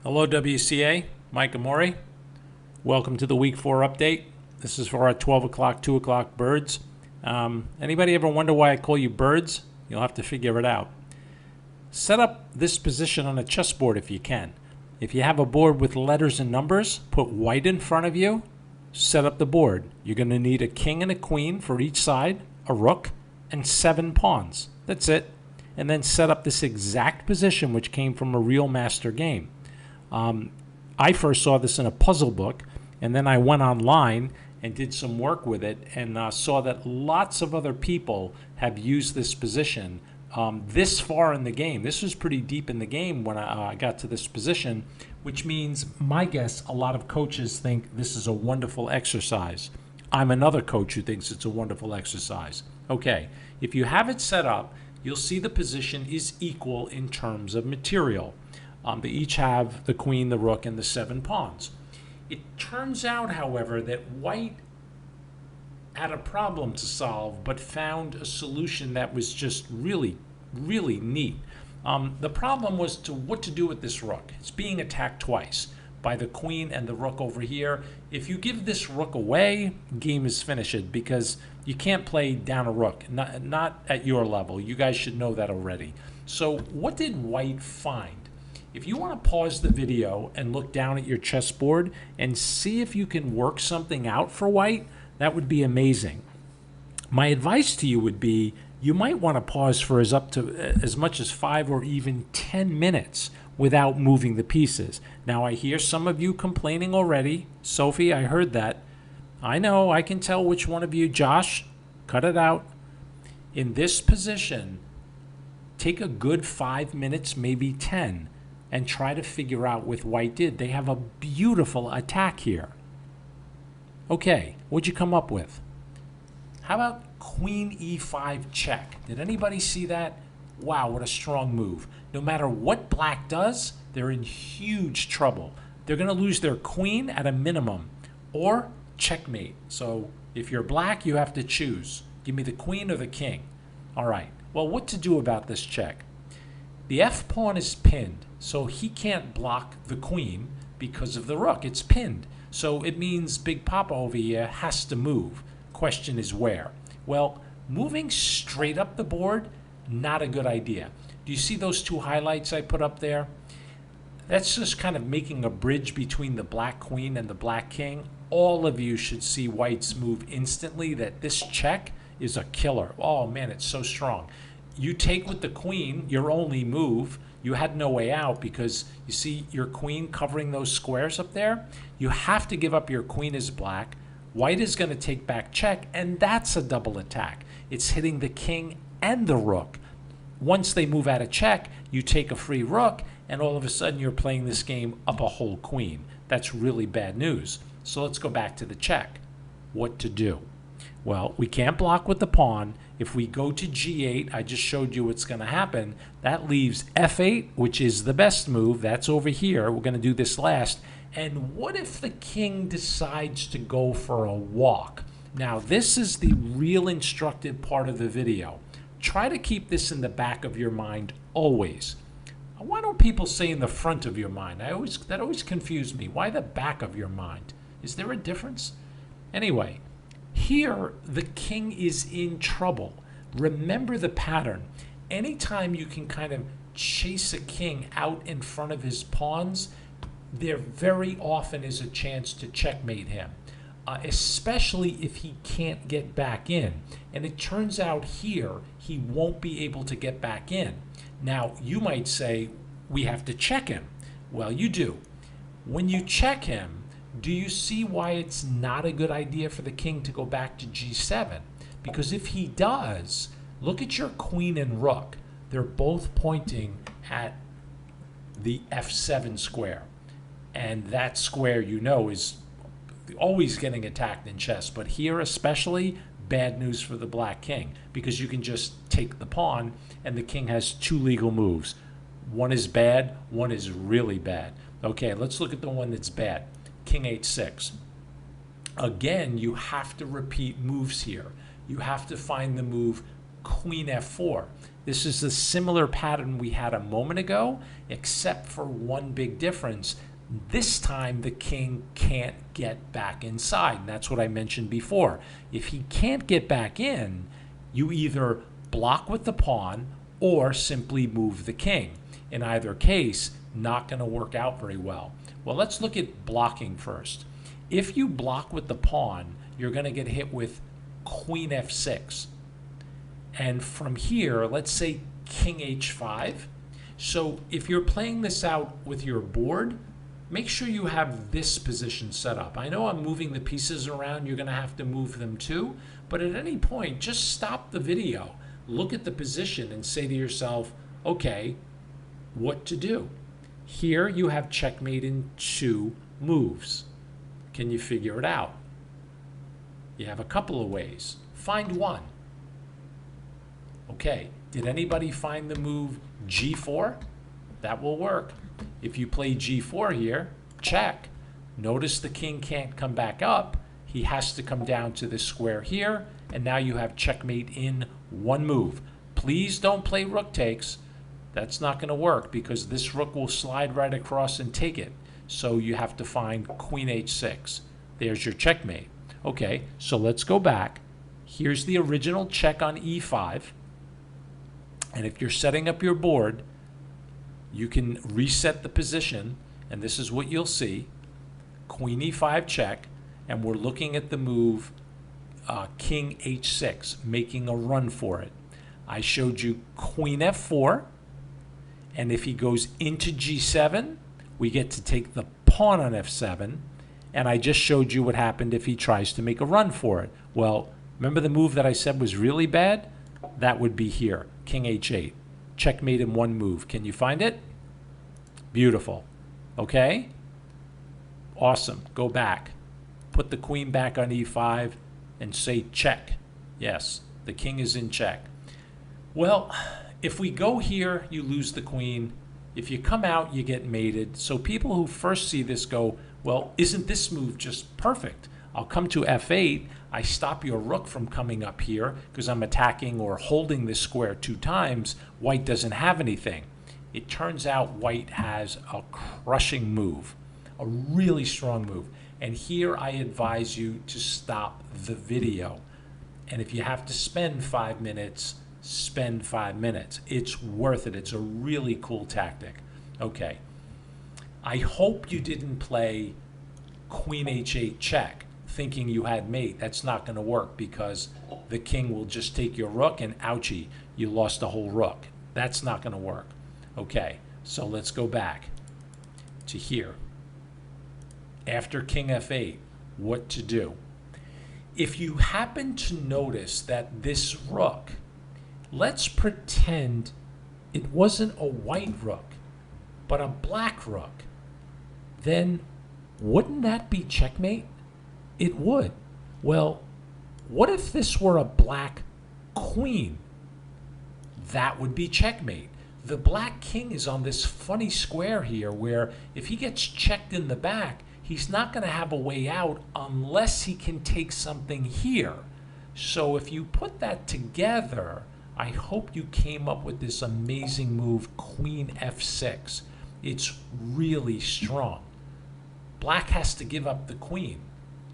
Hello WCA, Mike Amori. Welcome to the week 4 update. This is for our 12 o'clock, 2 o'clock birds. Anybody ever wonder why I call you birds? You'll have to figure it out. Set up this position on a chessboard if you can. If you have a board with letters and numbers, put white in front of you, set up the board. You're going to need a king and a queen for each side, a rook, and 7 pawns. That's it. And then set up this exact position which came from a real master game. I first saw this in a puzzle book, and then I went online and did some work with it and saw that lots of other people have used this position this far in the game. This was pretty deep in the game when I got to this position, which means, my guess, a lot of coaches think this is a wonderful exercise. I'm another coach who thinks it's a wonderful exercise. Okay, if you have it set up, you'll see the position is equal in terms of material. They each have the queen, the rook, and the 7 pawns. It turns out, however, that white had a problem to solve, but found a solution that was just really, really neat. The problem was what to do with this rook. It's being attacked twice by the queen and the rook over here. If you give this rook away, game is finished because you can't play down a rook, not at your level. You guys should know that already. So what did white find? If you want to pause the video and look down at your chessboard and see if you can work something out for white, that would be amazing. My advice to you would be you might want to pause for as much as 5 or even 10 minutes without moving the pieces. Now I hear some of you complaining already. Sophie, I heard that. I know, I can tell which one of you. Josh, cut it out. In this position, take a good 5 minutes, maybe 10. And try to figure out what white did. They have a beautiful attack here. Okay, what'd you come up with? How about queen e5 check? Did anybody see that? Wow, what a strong move. No matter what black does, they're in huge trouble. They're going to lose their queen at a minimum, or checkmate. So if you're black, you have to choose. Give me the queen or the king. All right, well, what to do about this check? The f pawn is pinned, so he can't block the queen because of the rook. It's pinned. So it means Big Papa over here has to move. Question is where? Well, moving straight up the board, not a good idea. Do you see those 2 highlights I put up there? That's just kind of making a bridge between the black queen and the black king. All of you should see white's move instantly, that this check is a killer. Oh man, it's so strong. You take with the queen, your only move. You had no way out because you see your queen covering those squares up there. You have to give up your queen as black. White is going to take back check, and that's a double attack. It's hitting the king and the rook. Once they move out of check, you take a free rook, and all of a sudden you're playing this game up a whole queen. That's really bad news. So let's go back to the check. What to do? Well, we can't block with the pawn. If we go to g8, I just showed you what's going to happen. That leaves f8, which is the best move. That's over here. We're going to do this last. And what if the king decides to go for a walk? Now, this is the real instructive part of the video. Try to keep this in the back of your mind always. Why don't people say in the front of your mind? That always confused me. Why the back of your mind? Is there a difference? Anyway. Here, the king is in trouble. Remember the pattern. Anytime you can kind of chase a king out in front of his pawns, there very often is a chance to checkmate him, especially if he can't get back in. And it turns out here, he won't be able to get back in. Now, you might say, we have to check him. Well, you do. When you check him, do you see why it's not a good idea for the king to go back to g7? Because if he does, look at your queen and rook. They're both pointing at the f7 square. And that square, you know, is always getting attacked in chess. But here especially, bad news for the black king. Because you can just take the pawn, and the king has 2 legal moves. One is bad, one is really bad. Okay, let's look at the one that's bad. King h6. Again, you have to repeat moves here. You have to find the move queen f4. This is a similar pattern we had a moment ago, except for one big difference. This time the king can't get back inside. And that's what I mentioned before. If he can't get back in, you either block with the pawn or simply move the king. In either case, not going to work out very well. Well, let's look at blocking first. If you block with the pawn, you're going to get hit with queen f6. And from here, let's say king h5. So if you're playing this out with your board, make sure you have this position set up. I know I'm moving the pieces around. You're going to have to move them too. But at any point, just stop the video. Look at the position and say to yourself, okay, what to do? Here you have checkmate in 2 moves. Can you figure it out? You have a couple of ways. Find one. Okay, did anybody find the move g4? That will work. If you play g4 here, check. Notice the king can't come back up. He has to come down to this square here, and now you have checkmate in 1 move. Please don't play rook takes. That's not going to work because this rook will slide right across and take it. So you have to find queen h6. There's your checkmate. Okay, so let's go back. Here's the original check on e5. And if you're setting up your board, you can reset the position, and this is what you'll see. Queen e5 check, and we're looking at the move king h6, making a run for it. I showed you queen f4, and if he goes into g7, we get to take the pawn on f7, and I just showed you what happened if he tries to make a run for it. Well, remember the move that I said was really bad? That would be here, king h8. Checkmate in 1 move. Can you find it? Beautiful. Okay? Awesome. Go back. Put the queen back on e5 and say check. Yes, the king is in check. Well, if we go here, you lose the queen. If you come out, you get mated. So people who first see this go, well, isn't this move just perfect? I'll come to f8. I stop your rook from coming up here because I'm attacking or holding this square 2 times. White doesn't have anything. It turns out white has a crushing move, a really strong move. And here I advise you to stop the video. And if you have to spend 5 minutes, spend 5 minutes. It's worth it. It's a really cool tactic. Okay. I hope you didn't play queen h8 check thinking you had mate. That's not going to work because the king will just take your rook and ouchie, you lost a whole rook. That's not going to work. Okay, so let's go back to here. After king f8, what to do? If you happen to notice that this rook, let's pretend it wasn't a white rook, but a black rook, then wouldn't that be checkmate? It would. Well, what if this were a black queen? That would be checkmate. The black king is on this funny square here where if he gets checked in the back, he's not going to have a way out unless he can take something here. So if you put that together, I hope you came up with this amazing move, queen f6. It's really strong. Black has to give up the queen.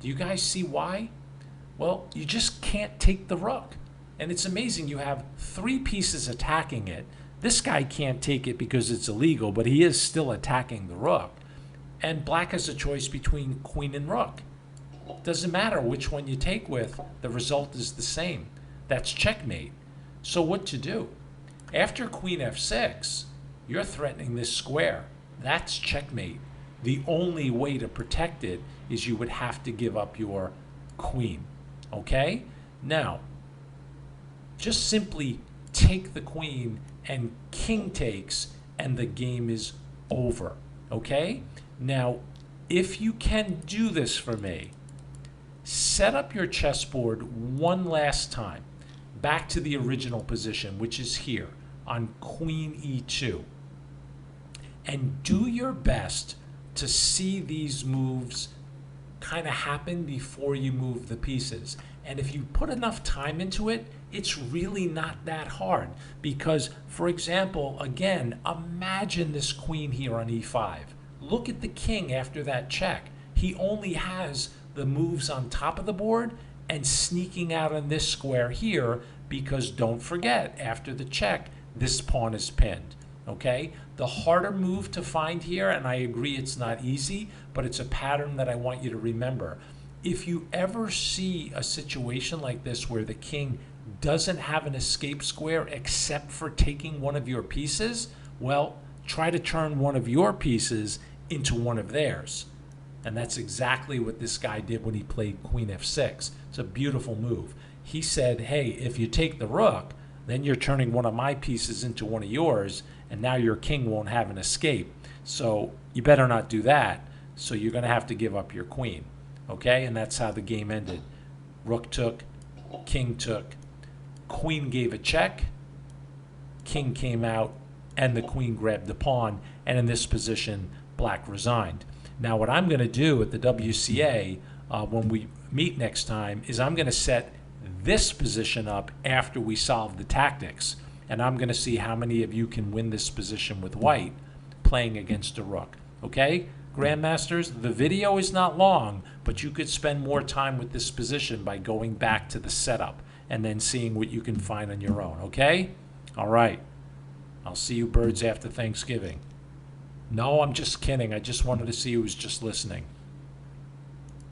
Do you guys see why? Well, you just can't take the rook. And it's amazing. You have 3 pieces attacking it. This guy can't take it because it's illegal, but he is still attacking the rook. And black has a choice between queen and rook. Doesn't matter which one you take with, the result is the same. That's checkmate. So what to do? After queen f6, you're threatening this square. That's checkmate. The only way to protect it is you would have to give up your queen. Okay? Now, just simply take the queen and king takes and the game is over. Okay? Now, if you can do this for me, set up your chessboard one last time back to the original position, which is here on queen e2. And do your best to see these moves kind of happen before you move the pieces. And if you put enough time into it, It's really not that hard because, for example, again, imagine this queen here on e5. Look at the king after that check. He only has the moves on top of the board and sneaking out on this square here because don't forget, after the check, this pawn is pinned. Okay? The harder move to find here, and I agree it's not easy, but it's a pattern that I want you to remember. If you ever see a situation like this where the king doesn't have an escape square except for taking one of your pieces, well, try to turn one of your pieces into one of theirs. And that's exactly what this guy did when he played queen f6. It's a beautiful move. He said, hey, if you take the rook, then you're turning one of my pieces into one of yours, and now your king won't have an escape. So you better not do that. So you're going to have to give up your queen. Okay? And that's how the game ended. Rook took, king took, queen gave a check, king came out, and the queen grabbed the pawn. And in this position, black resigned. Now what I'm going to do at the WCA when we meet next time is I'm going to set this position up after we solve the tactics. And I'm going to see how many of you can win this position with white playing against a rook. Okay? Grandmasters, the video is not long, but you could spend more time with this position by going back to the setup and then seeing what you can find on your own. Okay? All right. I'll see you birds after Thanksgiving. No, I'm just kidding. I just wanted to see who was just listening.